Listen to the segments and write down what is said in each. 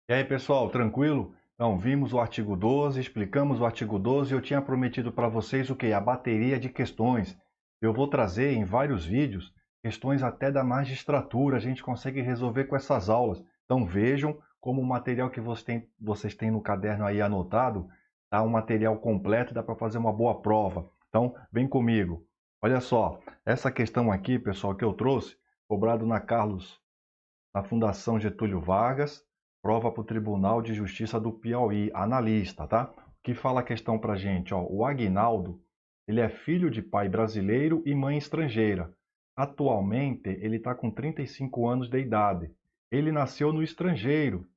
E aí, pessoal, tranquilo? Então, vimos o artigo 12, explicamos o artigo 12 e eu tinha prometido para vocês o quê? A bateria de questões. Eu vou trazer em vários vídeos questões até da magistratura, a gente consegue resolver com essas aulas. Então, vejam como o material que vocês têm no caderno aí anotado, tá um material completo, dá para fazer uma boa prova. Então, vem comigo. Olha só, essa questão aqui, pessoal, que eu trouxe, cobrado na Fundação Getúlio Vargas, prova para o Tribunal de Justiça do Piauí, analista, tá? O que fala a questão para a gente? Ó, o Aguinaldo, ele é filho de pai brasileiro e mãe estrangeira. Atualmente, ele está com 35 anos de idade. Ele nasceu no estrangeiro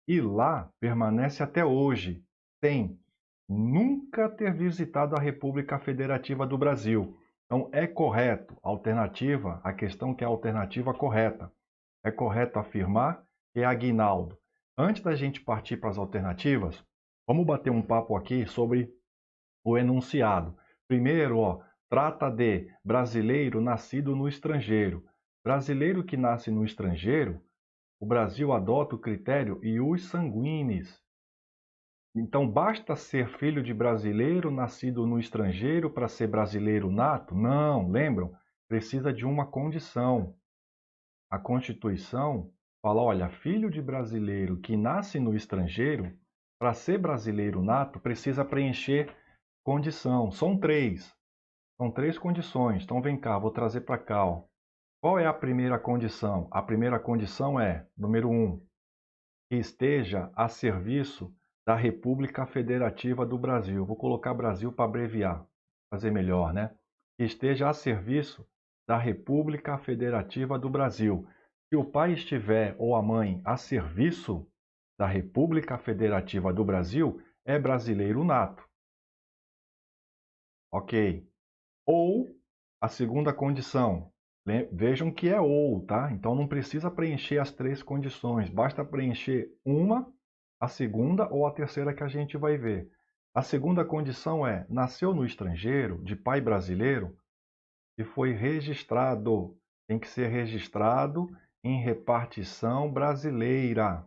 e lá permanece até hoje, sem nunca ter visitado a República Federativa do Brasil. Então, é correto, alternativa, a questão que é a alternativa correta. É correto afirmar que é Aguinaldo. Antes da gente partir para as alternativas, vamos bater um papo aqui sobre o enunciado. Primeiro, ó, trata de brasileiro nascido no estrangeiro. Brasileiro que nasce no estrangeiro, o Brasil adota o critério ius sanguinis. Então, basta ser filho de brasileiro nascido no estrangeiro para ser brasileiro nato? Não, lembram? Precisa de uma condição. A Constituição fala, olha, filho de brasileiro que nasce no estrangeiro, para ser brasileiro nato, precisa preencher condição. São três condições. Então vem cá, vou trazer para cá. Ó. Qual é a primeira condição? A primeira condição é, número 1, que esteja a serviço da República Federativa do Brasil. Vou colocar Brasil para abreviar, fazer melhor, né? Que esteja a serviço da República Federativa do Brasil. Se o pai estiver ou a mãe a serviço da República Federativa do Brasil, é brasileiro nato. Ok. Ou a segunda condição. Vejam que é ou, tá? Então não precisa preencher as três condições, basta preencher uma, a segunda ou a terceira que a gente vai ver. A segunda condição é: nasceu no estrangeiro, de pai brasileiro, e foi registrado. Tem que ser registrado em repartição brasileira.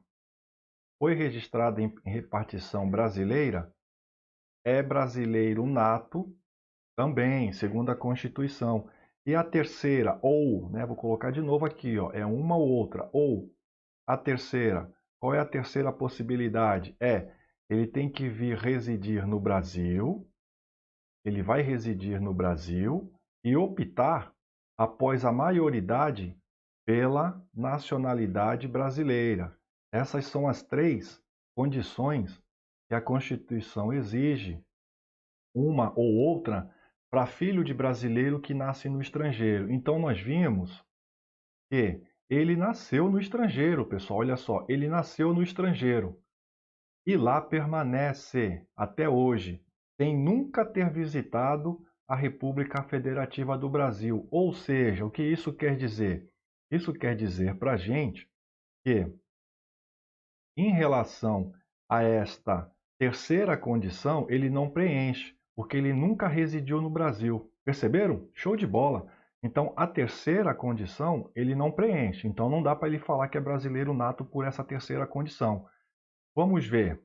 Foi registrado em repartição brasileira, é brasileiro nato também, segundo a Constituição. E a terceira, ou, né, vou colocar de novo aqui, ó, é uma ou outra. Ou a terceira, qual é a terceira possibilidade? Ele tem que vir residir no Brasil, ele vai residir no Brasil e optar, após a maioridade, pela nacionalidade brasileira. Essas são as três condições que a Constituição exige, uma ou outra, para filho de brasileiro que nasce no estrangeiro. Então nós vimos que ele nasceu no estrangeiro, pessoal. Olha só, ele nasceu no estrangeiro e lá permanece até hoje, sem nunca ter visitado a República Federativa do Brasil. Ou seja, o que isso quer dizer? Isso quer dizer para a gente que, em relação a esta terceira condição, ele não preenche, porque ele nunca residiu no Brasil. Perceberam? Show de bola! Então, a terceira condição, ele não preenche. Então, não dá para ele falar que é brasileiro nato por essa terceira condição. Vamos ver.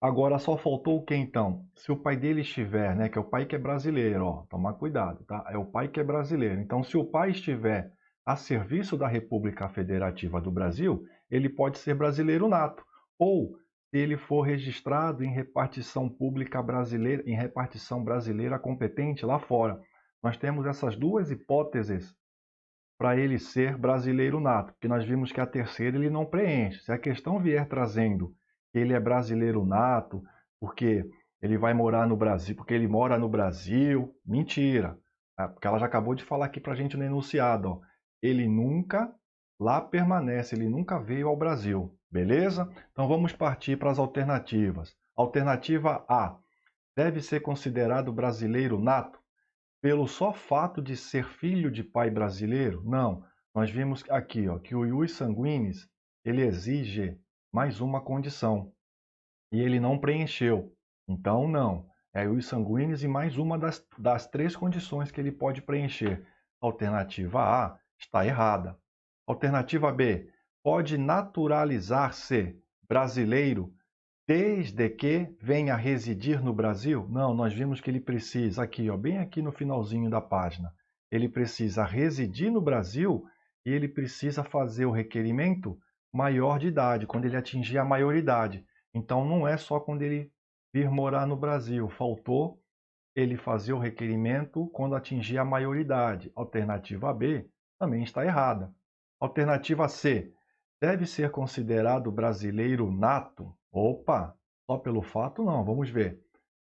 Agora, só faltou o que então? Se o pai dele estiver, né, que é o pai que é brasileiro, ó, toma cuidado, tá? É o pai que é brasileiro. Então, se o pai estiver a serviço da República Federativa do Brasil, ele pode ser brasileiro nato. Ou, se ele for registrado em repartição pública brasileira, em repartição brasileira competente lá fora. Nós temos essas duas hipóteses para ele ser brasileiro nato, porque nós vimos que a terceira ele não preenche. Se a questão vier trazendo que ele é brasileiro nato, porque ele vai morar no Brasil, porque ele mora no Brasil, mentira. Porque ela já acabou de falar aqui para a gente no enunciado, ó. Ele nunca lá permanece, ele nunca veio ao Brasil, beleza? Então vamos partir para as alternativas. Alternativa A, deve ser considerado brasileiro nato pelo só fato de ser filho de pai brasileiro? Não. Nós vimos aqui, ó, que o ius sanguinis, ele exige mais uma condição e ele não preencheu. Então, não. É ius sanguinis e mais uma das três condições que ele pode preencher. Alternativa A está errada. Alternativa B, pode naturalizar-se. brasileiro desde que venha residir no Brasil? Não, nós vimos que ele precisa, aqui, ó, bem aqui no finalzinho da página, ele precisa residir no Brasil e ele precisa fazer o requerimento maior de idade, quando ele atingir a maioridade. Então, não é só quando ele vir morar no Brasil, faltou ele fazer o requerimento quando atingir a maioridade. Alternativa B também está errada. Alternativa C, deve ser considerado brasileiro nato? Opa, só pelo fato não, vamos ver.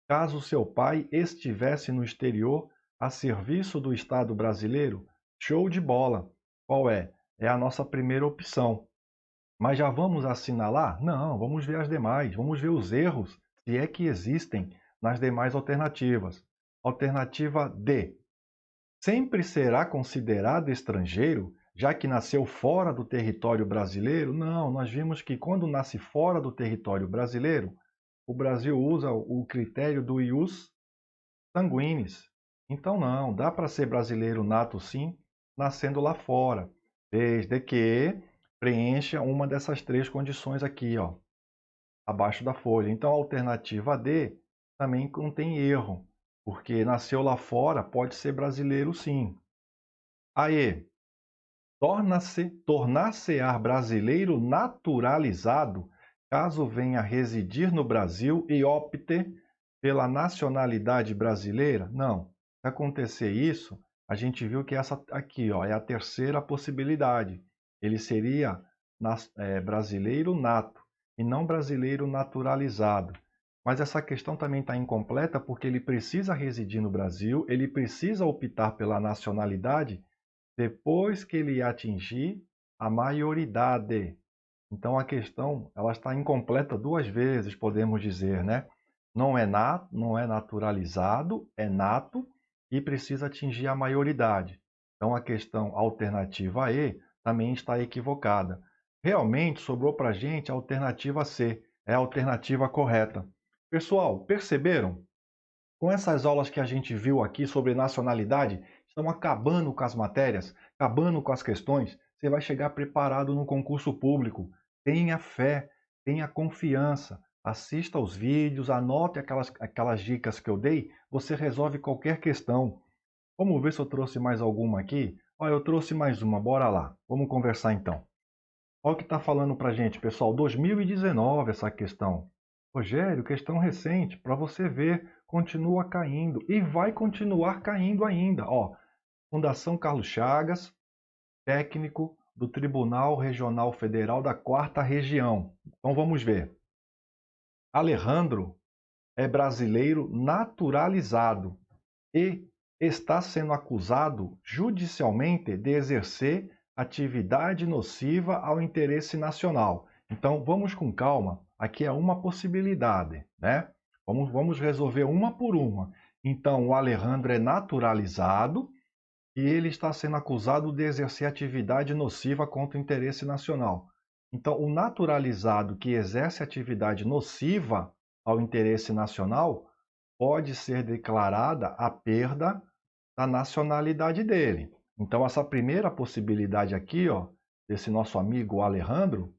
Caso seu pai estivesse no exterior a serviço do Estado brasileiro, show de bola. Qual é? É a nossa primeira opção. Mas já vamos assinalar? Não, vamos ver as demais, vamos ver os erros, se é que existem nas demais alternativas. Alternativa D. Sempre será considerado estrangeiro, já que nasceu fora do território brasileiro? Não, nós vimos que quando nasce fora do território brasileiro, o Brasil usa o critério do ius sanguinis. Então não, dá para ser brasileiro nato sim, nascendo lá fora, desde que preencha uma dessas três condições aqui, ó, abaixo da folha. Então a alternativa D também não tem erro, porque nasceu lá fora, pode ser brasileiro sim. Aí, tornar-se-á brasileiro naturalizado caso venha residir no Brasil e opte pela nacionalidade brasileira? Não. Se acontecer isso, a gente viu que essa aqui, ó, é a terceira possibilidade. Ele seria brasileiro nato e não brasileiro naturalizado. Mas essa questão também está incompleta porque ele precisa residir no Brasil, ele precisa optar pela nacionalidade depois que ele atingir a maioridade. Então a questão ela está incompleta duas vezes, podemos dizer, né? Não é nato, não é naturalizado, é nato e precisa atingir a maioridade. Então a questão alternativa E também está equivocada. Realmente sobrou para a gente a alternativa C, é a alternativa correta. Pessoal, perceberam? Com essas aulas que a gente viu aqui sobre nacionalidade, estão acabando com as matérias, acabando com as questões. Você vai chegar preparado no concurso público. Tenha fé, tenha confiança. Assista aos vídeos, anote aquelas dicas que eu dei. Você resolve qualquer questão. Vamos ver se eu trouxe mais alguma aqui. Olha, eu trouxe mais uma. Bora lá. Vamos conversar então. Olha o que está falando para a gente, pessoal. 2019 essa questão. Rogério, questão recente, para você ver, continua caindo e vai continuar caindo ainda. Ó, Fundação Carlos Chagas, técnico do Tribunal Regional Federal da 4ª Região. Então vamos ver. Alejandro é brasileiro naturalizado e está sendo acusado judicialmente de exercer atividade nociva ao interesse nacional. Então, vamos com calma. Aqui é uma possibilidade, né? Vamos resolver uma por uma. Então, o Alejandro é naturalizado e ele está sendo acusado de exercer atividade nociva contra o interesse nacional. Então, o naturalizado que exerce atividade nociva ao interesse nacional pode ser declarada a perda da nacionalidade dele. Então, essa primeira possibilidade aqui, ó, desse nosso amigo Alejandro,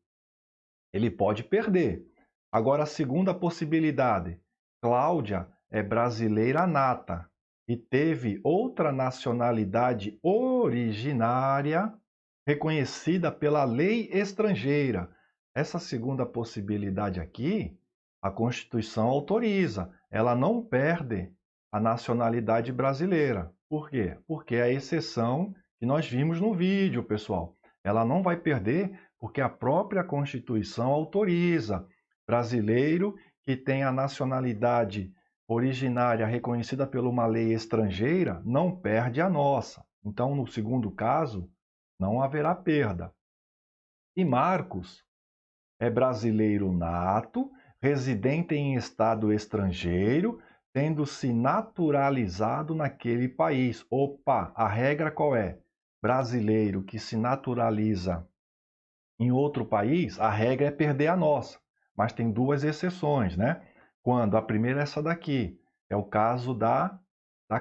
ele pode perder. Agora, a segunda possibilidade, Cláudia é brasileira nata e teve outra nacionalidade originária reconhecida pela lei estrangeira. Essa segunda possibilidade aqui, a Constituição autoriza. Ela não perde a nacionalidade brasileira. Por quê? Porque é a exceção que nós vimos no vídeo, pessoal. Ela não vai perder porque a própria Constituição autoriza. Brasileiro que tem a nacionalidade originária reconhecida por uma lei estrangeira não perde a nossa. Então, no segundo caso, não haverá perda. E Marcos é brasileiro nato, residente em estado estrangeiro, tendo se naturalizado naquele país. Opa, a regra qual é? Brasileiro que se naturaliza em outro país, a regra é perder a nossa. Mas tem duas exceções, né? Quando a primeira é essa daqui, é o caso da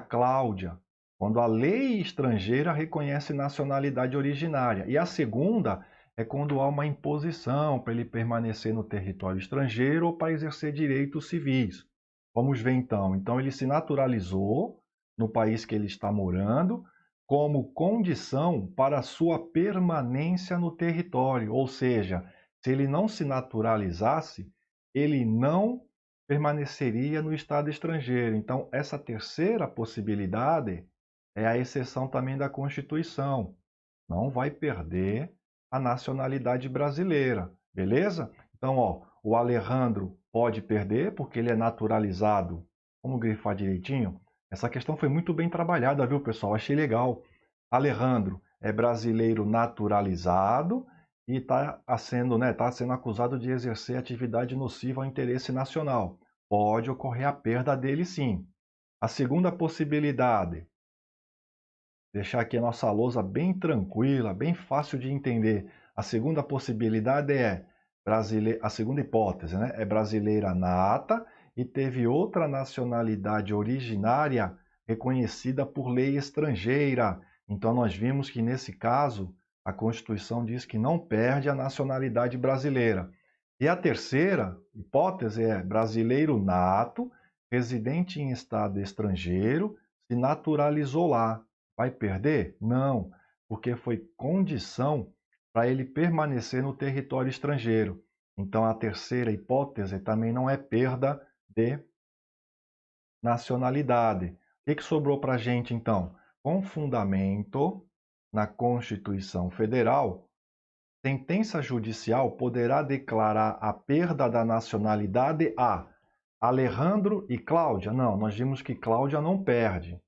Cláudia, quando a lei estrangeira reconhece nacionalidade originária. E a segunda é quando há uma imposição para ele permanecer no território estrangeiro ou para exercer direitos civis. Vamos ver então. Então, ele se naturalizou no país que ele está morando como condição para a sua permanência no território. Ou seja, se ele não se naturalizasse, ele não permaneceria no estado estrangeiro. Então, essa terceira possibilidade é a exceção também da Constituição. Não vai perder a nacionalidade brasileira, beleza? Então, ó, o Alejandro pode perder porque ele é naturalizado. Vamos grifar direitinho? Essa questão foi muito bem trabalhada, viu, pessoal? Achei legal. Alejandro é brasileiro naturalizado e está sendo acusado de exercer atividade nociva ao interesse nacional. Pode ocorrer a perda dele, sim. A segunda possibilidade, deixar aqui a nossa lousa bem tranquila, bem fácil de entender. A segunda possibilidade a segunda hipótese, né? É brasileira nata e teve outra nacionalidade originária reconhecida por lei estrangeira. Então nós vimos que nesse caso a Constituição diz que não perde a nacionalidade brasileira. E a terceira hipótese é brasileiro nato, residente em estado estrangeiro, se naturalizou lá. Vai perder? Não, porque foi condição para ele permanecer no território estrangeiro. Então, a terceira hipótese também não é perda de nacionalidade. O que sobrou para a gente, então? Com fundamento na Constituição Federal, sentença judicial poderá declarar a perda da nacionalidade a Alejandro e Cláudia. Não, nós vimos que Cláudia não perde.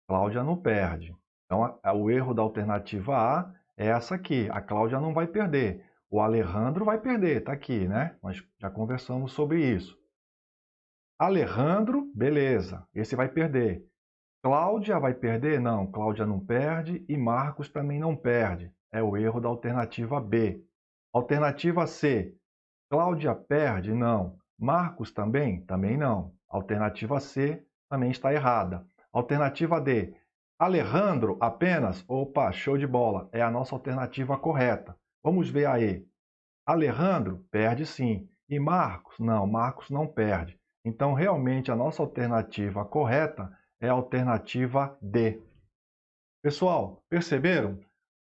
Cláudia não perde. Então, o erro da alternativa A é essa aqui. A Cláudia não vai perder. O Alejandro vai perder, está aqui, né? Nós já conversamos sobre isso. Alejandro, beleza, esse vai perder. Cláudia vai perder? Não, Cláudia não perde e Marcos também não perde. É o erro da alternativa B. Alternativa C, Cláudia perde? Não. Marcos também? Também não. Alternativa C também está errada. Alternativa D, Alejandro apenas? Opa, show de bola. É a nossa alternativa correta. Vamos ver a E. Alejandro perde sim. E Marcos? Não, Marcos não perde. Então, realmente, a nossa alternativa correta é a alternativa D. Pessoal, perceberam?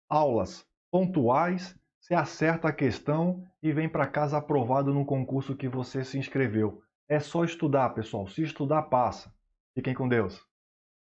Aulas pontuais, você acerta a questão e vem para casa aprovado no concurso que você se inscreveu. É só estudar, pessoal. Se estudar, passa. Fiquem com Deus.